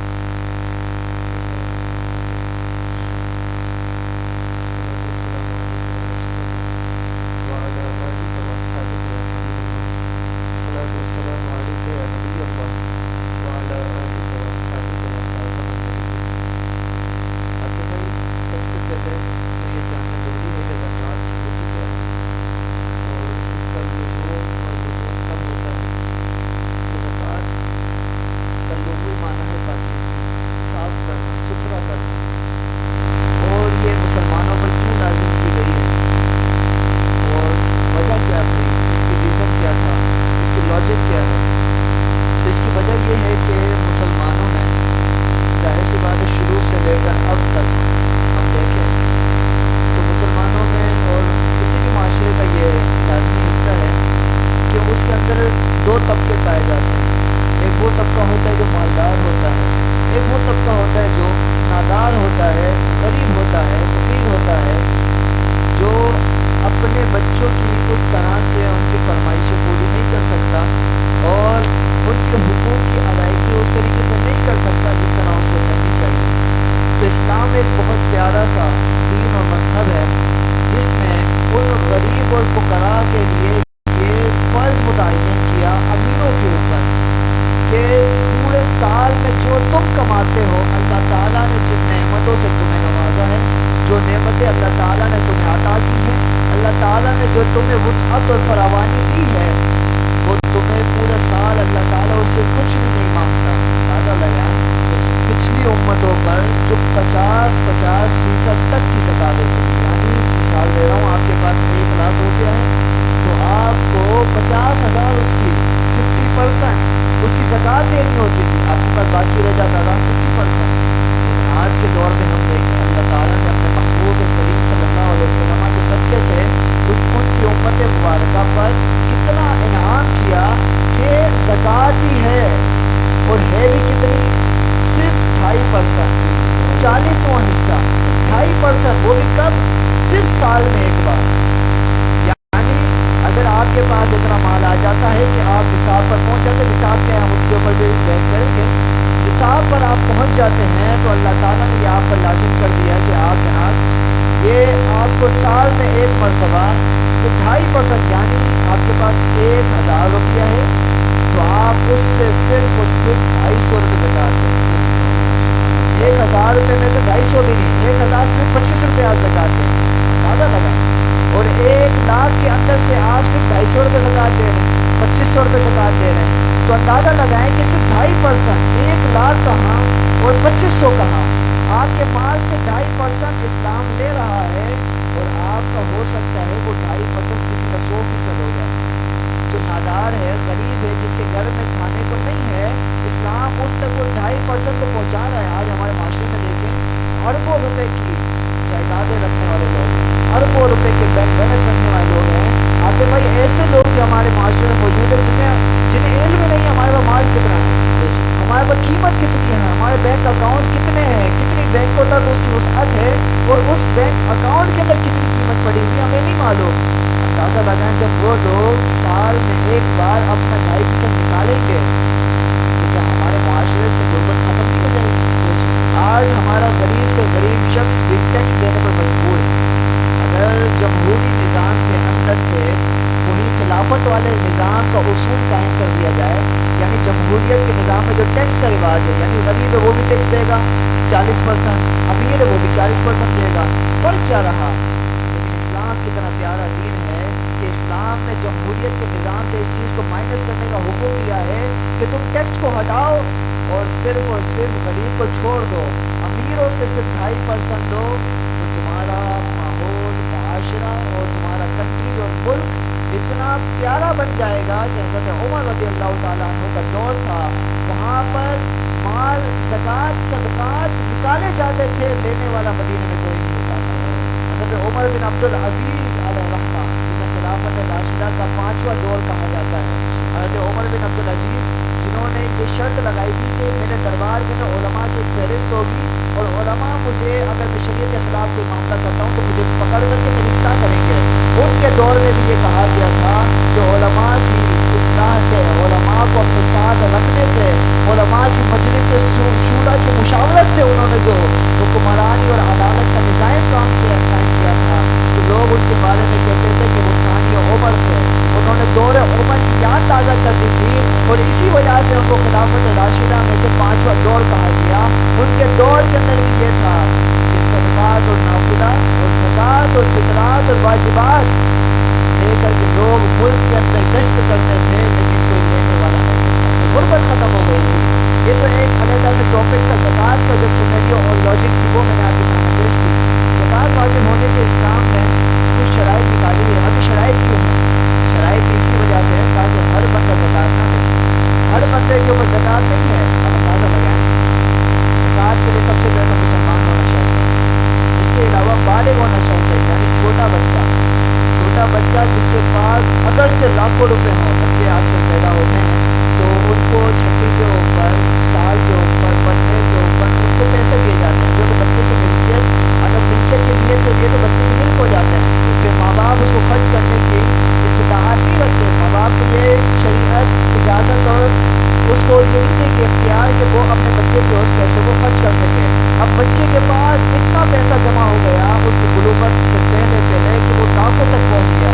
اور فراوانی دی ہے وہ تمہیں پورا سال اللہ تعالیٰ اس سے کچھ بھی نہیں مانگتا. اندازہ لگائیں پچھلی امتوں پر جو 50% تک کی زکوٰۃ دیتی تھی، یعنی مثال دے رہا ہوں آپ کے پاس 1 لاکھ روپیہ ہے تو آپ کو 50,000 اس کی 50% اس کی زکوٰۃ دینی ہوتی تھی، آپ کے پاس باقی رہ جاتا تھا 50%. لیکن آج کے دور میں ہم دیکھیں اللہ تعالیٰ نے اپنے محبوب کریم صلی اللہ علیہ وسلم کے صدقے سے ان کی امت مبارکہ پر کتنا انعام کیا کہ زکوٰۃ بھی ہے اور ہے بھی کتنی، صرف 2.5%، 40واں حصہ 2.5%، وہ بھی کب؟ صرف سال میں ایک بار. یعنی اگر آپ کے پاس اتنا مال آ جاتا ہے کہ آپ نصاب پر پہنچ جاتے ہیں، نصاب کے ہم اس کے اوپر بھی بحث کریں گے، نصاب پر آپ پہنچ جاتے ہیں تو اللہ تعالیٰ نے یہ آپ پر لازم کر دیا کہ آپ جناب یہ آپ کو سال میں ایک مرتبہ تو 2.5%، یعنی آپ کے پاس 1,000 روپیہ ہے تو آپ اس سے صرف اور صرف 250 روپے زکوٰۃ دیں. 1,000 روپے میں سے 250 بھی نہیں، 1,000 صرف 25 روپے آپ زکوٰۃ دیں. اندازہ لگائیں. اور 1 لاکھ کے اندر سے آپ صرف 250 روپے زکوٰۃ دے رہے ہیں، 2500 روپے زکوٰۃ دے رہے ہیں، تو اندازہ لگائیں کہ صرف 2.5%، 1 لاکھ کہاں اور 2500 کہاں. آپ کے مال سے 2.5% اسلام لے رہا ہے اور آپ کا ہو سکتا ہے وہ 2.5% کسی کا 100% ہو جائے. جو نادار ہے، غریب ہے، جس کے گھر میں کھانے کو نہیں ہے، اسلام اس تک وہ 2.5% کو پہنچا رہا ہے. آج ہمارے معاشرے میں دیکھیں اربوں روپے کی جائیدادیں رکھنے والے لوگ ہیں، اربوں روپے کے بینک بیلنس رکھنے والے لوگ ہیں. آتے بھائی ایسے لوگ بھی ہمارے معاشرے میں موجود ہیں جنہیں علم نہیں ہمارے پاس مال کتنا ہے، ہمارے پاس قیمت کتنی ہے، ہمارے بینک اکاؤنٹ کتنے ہیں، کتنی بینکوں تک اس کی وسعت ہے اور اس بینک اکاؤنٹ کے اندر کتنی قیمت پڑی ہوئی ہمیں نہیں معلوم. اندازہ لگائیں جب وہ لوگ سال میں ایک بار اپنا 2.5% نکالیں گے تو کیا ہمارے معاشرے سے غربت ختم نہیں ہو جائے گی؟ آج ہمارا غریب سے غریب شخص بھی ٹیکس دینے پر مجبور ہے. اگر جمہوری نظام کے اندر سے وہی خلافت والے نظام کا اصول قائم کر دیا جائے، یعنی جمہوریت کے نظام میں جو ٹیکس کا رواج ہے، یعنی غریب ہے وہ بھی ٹیکس دے گا 40%، امیر ہے وہ بھی 40% دے گا، فرق کیا رہا؟ لیکن اسلام کتنا پیارا دین ہے کہ اسلام نے جمہوریت کے نظام سے اس چیز کو مائنس کرنے کا حکم دیا ہے کہ تم ٹیکس کو ہٹاؤ اور صرف غریب کو چھوڑ دو، امیروں سے صرف 2.5% دو، تو تمہارا ماحول، معاشرہ اور تمہارا کنٹری اور ملک اتنا پیارا بن جائے گا کہ حضرت عمر رضی اللہ تعالیٰ عنہ کا دور تھا، وہاں پر مال، زکوٰۃ، صدقات نکالے جاتے تھے، لینے والا مدینہ میں کوئی نہیں ہوتا تھا. حضرت عمر بن عبدالعزیز علیہ الرحمہ، جنہیں خلافت راشدہ کا 5واں دور کہا جاتا ہے، حضرت عمر بن عبدالعزیز جنہوں نے یہ شرط لگائی تھی کہ میرے دربار میں علماء کی ایک فہرست ہوگی اور علماء مجھے اگر میں شریعت کے خلاف کوئی معاملہ کرتا ہوں تو مجھے پکڑ کر کے فرشتہ کریں گے. ان کے دور میں بھی یہ کہا گیا تھا کہ علماء کی اصلاح سے، علماء کو اپنے ساتھ رکھنے سے، علماء کی مجلس شورا کی مشاورت سے انہوں نے جو حکمرانی اور عدالت کا نظام قائم کیا تھا، تو لوگ ان کے بارے میں کہتے تھے کہ وہ ثانی عمر تھے. انہوں نے دور عمر کی یاد تازہ کر دی تھی اور اسی وجہ سے ان کو خلافت راشدہ میں سے 5واں دور کہا گیا. ان کے دور کے اندر بھی یہ تھا کہ صدقات اور نافلہ اور زکوٰۃ اور فطرات اور واجبات لے کر کے لوگ ملک کے اندر گشت کرتے تھے، لیکن کوئی لینے والا نہیں تھا، غربت ختم ہو گئی تھی. یہ تو ایک علیحدہ سے ٹاپک کا زکوٰۃ کا جو سینیریو اور لاجک تھی وہ میں نے آپ کے سامنے پیش کی. زکوٰۃ واجب ہونے کے اسلام نے کچھ شرائط نکالی ہے. ابھی شرائط کیوں ہیں؟ شرائط اسی وجہ سے تاکہ ہر بندہ زکوٰۃ نہ دے. ہر بندے کے اوپر زکوٰۃ نہیں ہے. اب اندازہ لگائیں، زکوٰۃ کے لیے سب سے پہلے مسلمان ہونا شرط ہے، اس کے علاوہ بالغ ہونا شرط ہے، یعنی چھوٹا بچہ جس کے پاس اگرچہ لاکھوں روپے ہوں، بچے آج کل پیدا ہوتے ہیں تو ان کو چھٹی کے اوپر، سال کے اوپر، بچے کے اوپر ان کو پیسے دیے جاتے ہیں، جو کہ بچے کی ملکیت، اگر ملکیت کی نیت سے دیے تو بچے کی ملک ہو جاتے ہیں. پھر ماں باپ اس کو خرچ کرنے کی استطاعت نہیں رکھتے. ماں باپ کے لیے شریعت اجازت اور اس کو یہ نہیں دے کہ اختیار کہ وہ اپنے بچے کے اس پیسے کو خرچ کر سکے. اب بچے کے پاس اتنا پیسہ جمع ہو گیا اس کی بلوغت سے پہلے کہ وہ لاکھوں تک پہنچ گیا،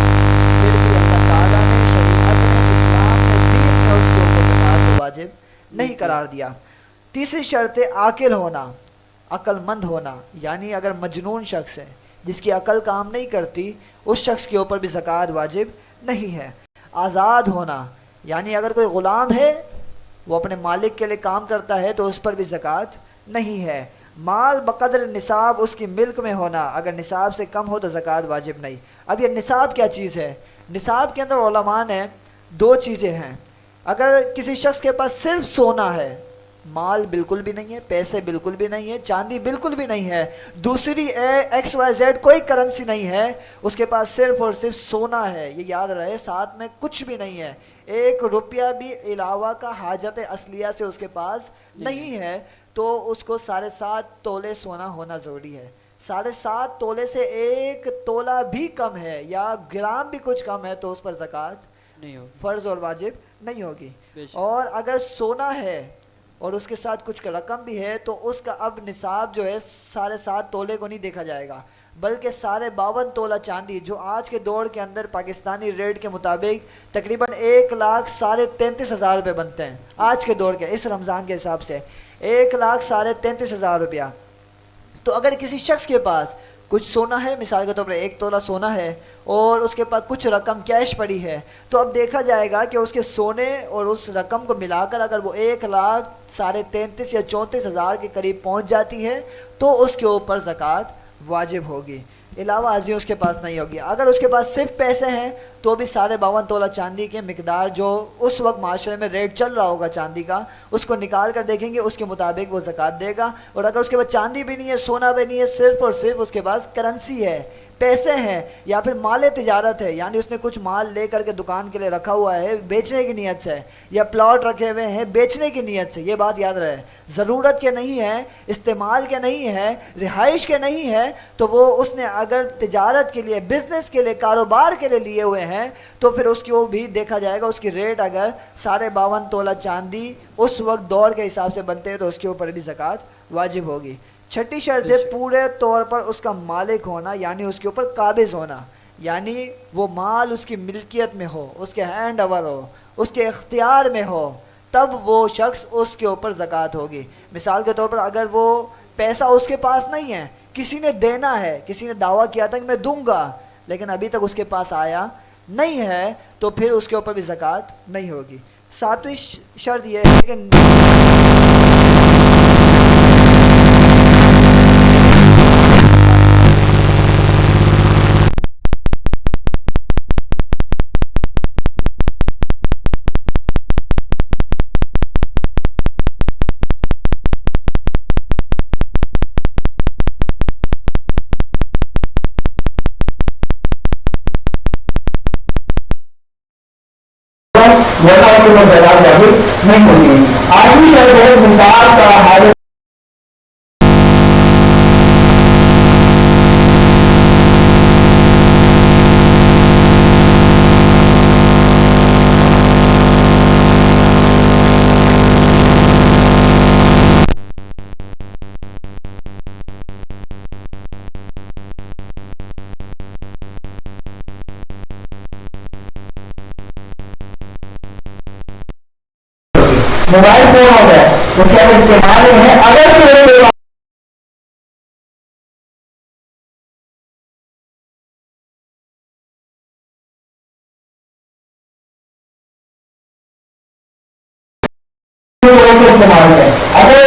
پھر بھی اللہ تعالیٰ نے، شریعت نے، اسلام نے، دین نے اس کے اوپر زکوٰۃ کو واجب نہیں قرار دیا. تیسری شرط ہے عاقل ہونا، عقل مند ہونا. یعنی اگر مجنون شخص ہے جس کی عقل کام نہیں کرتی اس شخص کے اوپر بھی زکوٰۃ واجب نہیں ہے۔ آزاد ہونا، یعنی اگر کوئی غلام ہے وہ اپنے مالک کے لیے کام کرتا ہے تو اس پر بھی زکوٰۃ نہیں ہے۔ مال بقدر نصاب اس کی ملک میں ہونا، اگر نصاب سے کم ہو تو زکوٰۃ واجب نہیں۔ اب یہ نصاب کیا چیز ہے؟ نصاب کے اندر علماء نے دو چیزیں ہیں۔ اگر کسی شخص کے پاس صرف سونا ہے، مال بالکل بھی نہیں ہے، پیسے بالکل بھی نہیں ہے، چاندی بالکل بھی نہیں ہے، دوسری ایکس وائی زیڈ کوئی کرنسی نہیں ہے، اس کے پاس صرف اور صرف سونا ہے، یہ یاد رہے، ساتھ میں کچھ بھی نہیں ہے، 1 روپیہ بھی علاوہ کا حاجت اصلیہ سے اس کے پاس نہیں ہے، تو اس کو 7.5 تولے سونا ہونا ضروری ہے۔ 7.5 تولے سے 1 تولہ بھی کم ہے یا گرام بھی کچھ کم ہے تو اس پر زکوٰۃ
نہیں ہوگی،
فرض اور واجب نہیں ہوگی۔
بے شک۔
اور اگر سونا ہے اور اس کے ساتھ کچھ رقم بھی ہے تو اس کا اب نصاب جو ہے 7.5 تولے کو نہیں دیکھا جائے گا، بلکہ 52 تولہ چاندی، جو آج کے دور کے اندر پاکستانی ریٹ کے مطابق تقریباً 1,33,500 روپے بنتے ہیں آج کے دور کے، اس رمضان کے حساب سے 1,33,500 روپیہ۔ تو اگر کسی شخص کے پاس کچھ سونا ہے، مثال کے طور پر 1 تولہ سونا ہے اور اس کے پاس کچھ رقم کیش پڑی ہے، تو اب دیکھا جائے گا کہ اس کے سونے اور اس رقم کو ملا کر اگر وہ 1,33,000 یا 34,000 کے قریب پہنچ جاتی ہے تو اس کے اوپر زکوٰۃ واجب ہوگی، علاوہ ازیں اس کے پاس نہیں ہوگی۔ اگر اس کے پاس صرف پیسے ہیں تو بھی 52 تولہ چاندی کے مقدار جو اس وقت معاشرے میں ریٹ چل رہا ہوگا چاندی کا، اس کو نکال کر دیکھیں گے، اس کے مطابق وہ زکوٰۃ دے گا۔ اور اگر اس کے پاس چاندی بھی نہیں ہے، سونا بھی نہیں ہے، صرف اور صرف اس کے پاس کرنسی ہے، پیسے ہیں، یا پھر مال تجارت ہے، یعنی اس نے کچھ مال لے کر کے دکان کے لیے رکھا ہوا ہے بیچنے کی نیت سے، یا پلاٹ رکھے ہوئے ہیں بیچنے کی نیت سے، یہ بات یاد رہے، ضرورت کے نہیں ہے، استعمال کے نہیں ہے، رہائش کے نہیں ہے، تو وہ اس نے اگر تجارت کے لیے، بزنس کے لیے، کاروبار کے لیے لیے ہوئے ہیں تو پھر اس کو بھی دیکھا جائے گا، اس کی ریٹ اگر 52 تولہ چاندی اس وقت دور کے حساب سے بنتے ہیں تو اس کے اوپر بھی زکوٰۃ واجب ہوگی۔ چھٹی شرط ہے پورے طور پر اس کا مالک ہونا، یعنی اس کے اوپر قابض ہونا، یعنی وہ مال اس کی ملکیت میں ہو، اس کے ہینڈ اوور ہو، اس کے اختیار میں ہو، تب وہ شخص اس کے اوپر زکوٰۃ ہوگی۔ مثال کے طور پر اگر وہ پیسہ اس کے پاس نہیں ہے، کسی نے دینا ہے، کسی نے دعویٰ کیا تھا کہ میں دوں گا لیکن ابھی تک اس کے پاس آیا نہیں ہے تو پھر اس کے اوپر بھی زکوٰۃ نہیں ہوگی۔ 7ویں شرط یہ ہے کہ
زکوٰۃ کے اوپر زکوٰۃ واجب نہیں ہوگی۔ 8ویں شرط ہے نصاب کا حاجت موبائل فون ہو گیا، اس کے اگر استعمال میں ہے، اگر کوئی استعمال ہے، اگر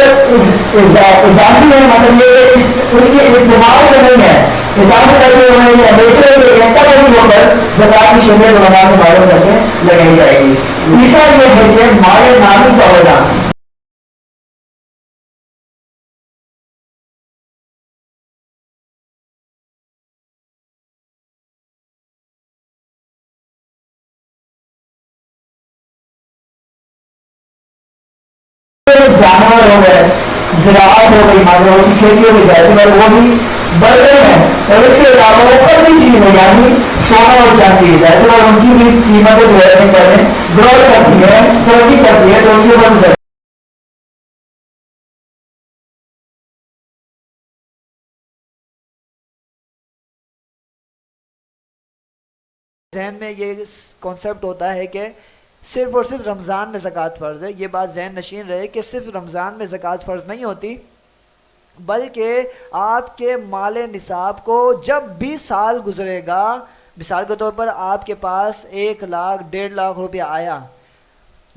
اضافی ہے، مطلب یہ کہ اس کے استعمال میں نہیں ہے، اضافی کر کے انہیں یا بیچنے کے لیے تب ان کے اوپر زکوٰۃ کی شریعت علماء سے معلوم کر کے لگائی جائے گی۔ تیسرا یہ ہے کہ مال نامی کا ہونا، جانور ہو گئے، زراعت ہو گئی، مان لو اس کی کھیتیوں کے جانور وہ بھی بڑھتے ہیں، اور اس کے علاوہ اوپر بھی چیز ہے، یعنی سونا اور چاندی جانور، ان کی بھی قیمتیں جو ہے گروتھ کرتی ہے، ترقی کرتی ہے، تو اس کے اوپر
ذہن میں یہ کانسیپٹ ہوتا ہے کہ صرف اور صرف رمضان میں زکوٰۃ فرض ہے۔ یہ بات ذہن نشین رہے کہ صرف رمضان میں زکوٰۃ فرض نہیں ہوتی، بلکہ آپ کے مال نصاب کو جب بھی سال گزرے گا، مثال کے طور پر آپ کے پاس 1 لاکھ 1.5 لاکھ روپیہ آیا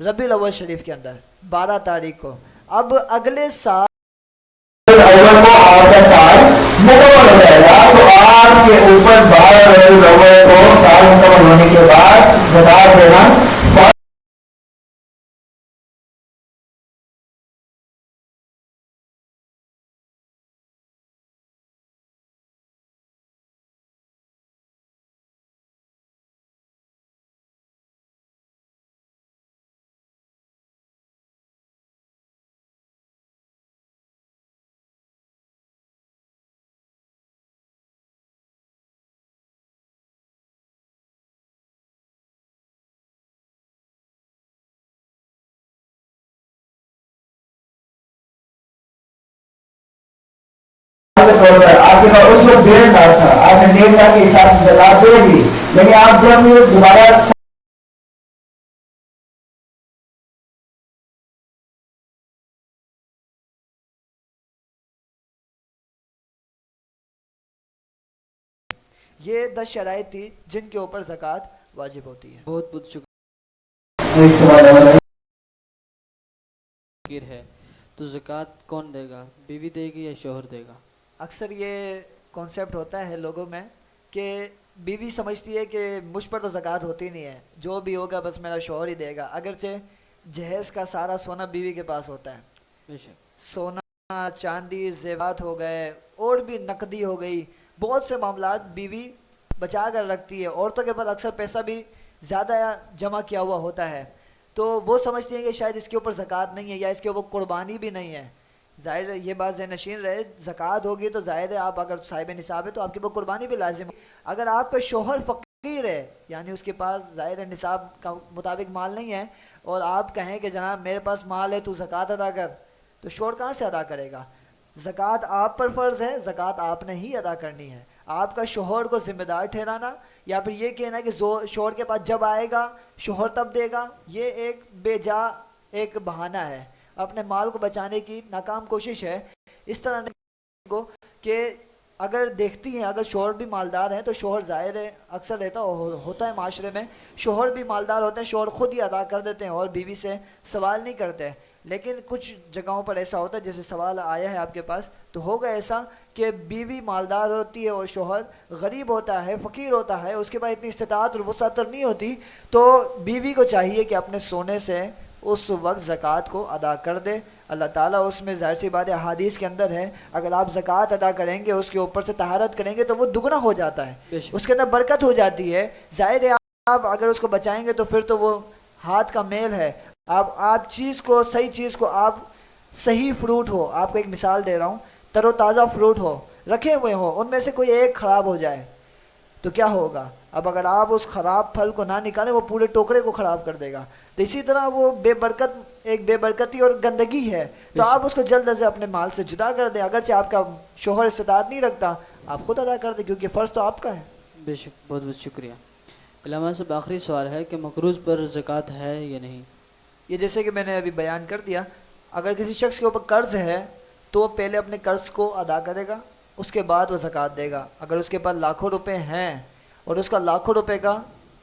ربیع الاول شریف کے اندر 12 تاریخ کو، اب اگلے سال
اول کو آپ کا سال مکمل ہو جائے گا، تو آپ کے اوپر 12 ربیع الاول کو سال مکمل ہونے کے بعد زکات دینا طور پر آپ کے پاس اس وقت 1.5 لاکھ تھا، آپ نے 1.5 لاکھ کے حساب سے زکات دے دی، لیکن آپ جب دوبارہ
یہ 10 شرائط تھی جن کے اوپر زکوٰۃ واجب ہوتی ہے۔
بہت بہت
ایک سوال اور
ہے، تو زکوٰۃ کون دے گا؟ بیوی دے گی یا شوہر دے گا؟
اکثر یہ کانسیپٹ ہوتا ہے لوگوں میں کہ بیوی سمجھتی ہے کہ مجھ پر تو زکوٰۃ ہوتی نہیں ہے، جو بھی ہوگا بس میرا شوہر ہی دے گا، اگرچہ جہیز کا سارا سونا بیوی کے پاس ہوتا ہے،
بے شک
سونا چاندی زیورات ہو گئے اور بھی نقدی ہو گئی، بہت سے معاملات بیوی بچا کر رکھتی ہے۔ عورتوں کے پاس اکثر پیسہ بھی زیادہ جمع کیا ہوا ہوتا ہے، تو وہ سمجھتی ہیں کہ شاید اس کے اوپر زکوٰۃ نہیں ہے یا اس کے اوپر قربانی بھی نہیں ہے۔ ظاہر ہے یہ بات ذہن نشین رہے، زکوٰۃ ہوگی تو ظاہر ہے آپ اگر صاحب نصاب ہے تو آپ کے اوپر قربانی بھی لازم ہے۔ اگر آپ کا شوہر فقیر ہے، یعنی اس کے پاس ظاہر ہے نصاب کا مطابق مال نہیں ہے، اور آپ کہیں کہ جناب میرے پاس مال ہے تو زکوٰۃ ادا کر، تو شوہر کہاں سے ادا کرے گا؟ زکوٰۃ آپ پر فرض ہے، زکوٰۃ آپ نے ہی ادا کرنی ہے۔ آپ کا شوہر کو ذمہ دار ٹھہرانا یا پھر یہ کہنا کہ شوہر کے پاس جب آئے گا شوہر تب دے گا، یہ ایک بے جا ایک بہانہ ہے، اپنے مال کو بچانے کی ناکام کوشش ہے۔ اس طرح کو کہ اگر دیکھتی ہیں اگر شوہر بھی مالدار ہیں تو شوہر ظاہر ہے اکثر ہوتا ہے معاشرے میں، شوہر بھی مالدار ہوتے ہیں، شوہر خود ہی ادا کر دیتے ہیں اور بیوی سے سوال نہیں کرتے۔ لیکن کچھ جگہوں پر ایسا ہوتا ہے، جیسے سوال آیا ہے آپ کے پاس، تو ہوگا ایسا کہ بیوی مالدار ہوتی ہے اور شوہر غریب ہوتا ہے، فقیر ہوتا ہے، اس کے پاس اتنی استطاعت اور وسعت نہیں ہوتی، تو بیوی کو چاہیے کہ اپنے سونے سے اس وقت زکوٰۃ کو ادا کر دے۔ اللہ تعالیٰ اس میں ظاہر سی بات ہے احادیث کے اندر ہے، اگر آپ زکوٰۃ ادا کریں گے اس کے اوپر سے طہارت کریں گے تو وہ دگنا ہو جاتا ہے، اس کے اندر برکت ہو جاتی ہے۔ ظاہر ہے آپ اگر اس کو بچائیں گے تو پھر تو وہ ہاتھ کا میل ہے۔ آپ چیز کو صحیح چیز کو آپ صحیح فروٹ ہو، آپ کو ایک مثال دے رہا ہوں، تر و تازہ فروٹ ہو رکھے ہوئے ہوں، ان میں سے کوئی ایک خراب ہو جائے تو کیا ہوگا؟ اب اگر آپ اس خراب پھل کو نہ نکالیں وہ پورے ٹوکرے کو خراب کر دے گا، تو اسی طرح وہ ایک بے برکتی اور گندگی ہے، تو آپ اس کو جلد از اپنے مال سے جدا کر دیں، اگرچہ آپ کا شوہر استطاعت نہیں رکھتا آپ خود ادا کر دیں، کیونکہ فرض تو آپ کا ہے۔
بے شک، بہت بہت شکریہ۔ علامہ صاحب آخری سوال ہے کہ مقروض پر زکوٰۃ ہے یا نہیں؟
یہ جیسے کہ میں نے ابھی بیان کر دیا، اگر کسی شخص کے اوپر قرض ہے تو وہ پہلے اپنے قرض کو ادا کرے گا، اس کے بعد وہ زکوٰۃ دے گا۔ اگر اس کے پاس لاکھوں روپے ہیں اور اس کا لاکھوں روپے کا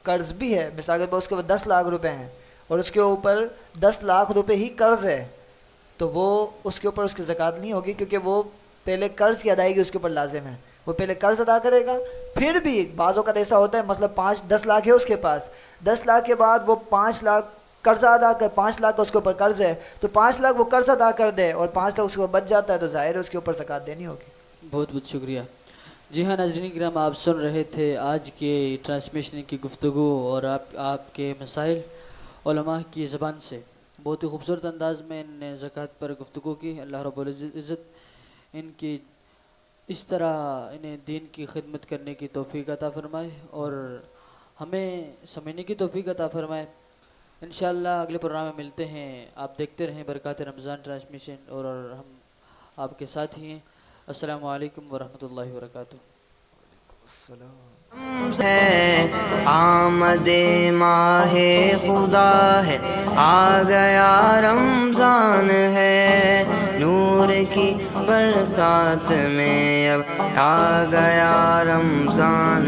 قرض بھی ہے، مثال کے طور پر اس کے پاس 10 لاکھ روپے ہیں اور اس کے اوپر 10 لاکھ روپے ہی قرض ہے، تو وہ اس کے اوپر اس کی زکوٰۃ نہیں ہوگی، کیونکہ وہ پہلے قرض کی ادائیگی اس کے اوپر لازم ہے، وہ پہلے قرض ادا کرے گا، پھر بھی بعض اوقات ایسا ہوتا ہے مطلب 10 لاکھ ہے اس کے پاس، 10 لاکھ کے بعد وہ 5 لاکھ قرض ادا کر، 5 لاکھ کا اس کے اوپر قرض ہے تو 5 لاکھ وہ قرض ادا کر دے اور 5 لاکھ اس کے اوپر بچ جاتا ہے تو ظاہر ہے اس کے اوپر زکوٰۃ دینی ہوگی۔
بہت بہت شکریہ۔ جی ہاں ناظرین کرام، آپ سن رہے تھے آج کے ٹرانسمیشن کی گفتگو اور آپ کے مسائل علماء کی زبان سے، بہت ہی خوبصورت انداز میں ان نے زکوٰۃ پر گفتگو کی۔ اللہ رب العزت ان کی اس طرح انہیں دین کی خدمت کرنے کی توفیق عطا فرمائے اور ہمیں سمجھنے کی توفیق عطا فرمائے۔ انشاءاللہ اگلے پروگرام میں ملتے ہیں، آپ دیکھتے رہیں برکات رمضان ٹرانسمیشن اور ہم آپ کے ساتھ ہی ہیں۔ السلام علیکم ورحمۃ اللہ وبرکاتہ۔
ہے آمد ماہ خدا ہے، آ گیا رمضان ہے، نور کی برسات میں اب آ گیا رمضان